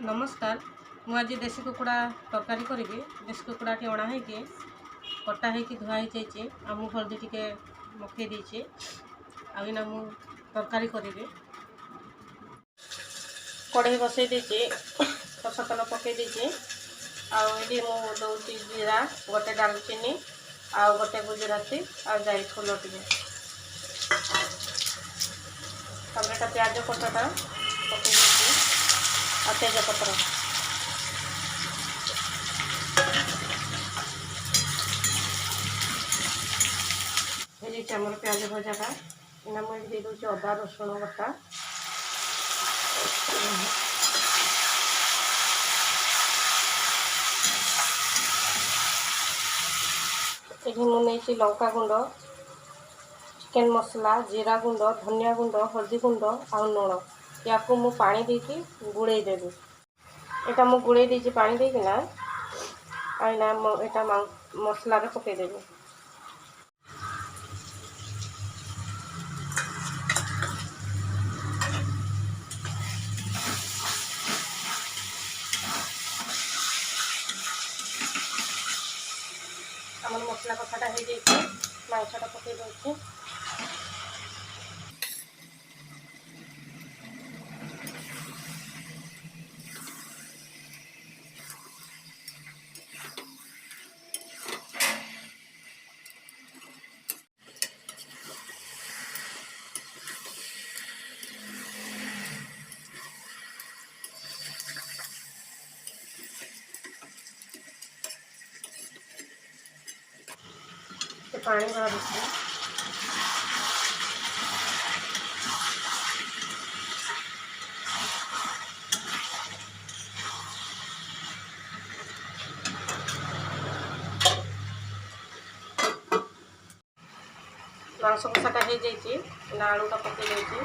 नमस्कार मु आज देशी कुकुड़ा तरकारी करी। देशी कुकुड़ाटी अणा हो कटा हो धुआ हो जाइए आमु हल्दी टी मकई देचे आना मु तरकारी करी। कढ़ई बसई देचे रस तेल पकई देचे आदि मु दौची जीरा गोटे डालचीनी आउ गोटे गुजराती आ जाई फूल टे प्याज कटाटा पकई आ तेजपत्र आमर प्याज भजाटा इना मुझे दे अदा रसुण बटा ये मुझे लंका गुंड चिकेन मसला जीरा गुंड धनिया गुंड हल्दी गुंड आ लुण या मु पानी देकी गुड़े देवी। यहाँ मु गुड़े देती पानी देकिना आईना यहाँ मसला पकईदेवी। आम मसला कथाटा हो जाइए मांसटा पकई दूसरी पानी भरा दूसरी मांस कषाटा हो जाइए आलूटा पकई देती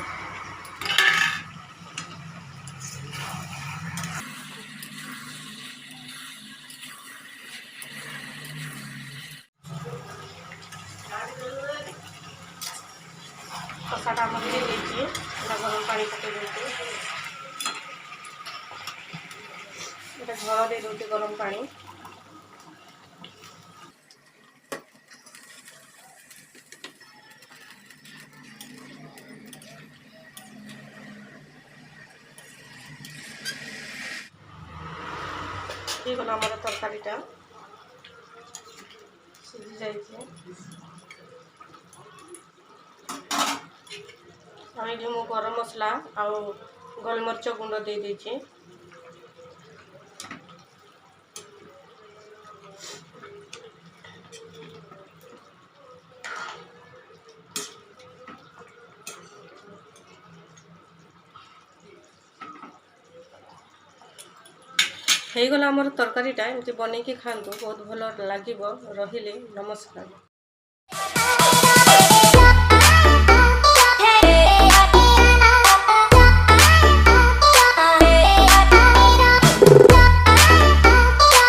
कषाटा आम दे दीजिए गरम पानी पकई देती झोल दे दूसरी गरम पानी ये गला आम तरकारीटा सीझी जाइए ये मु गरम मसला आउ गोलमरीच गुंड दे दीजिए हो गला आमर तरकारीटा एमती बनैकी खातु बहुत भल लगे रहिले। नमस्कार।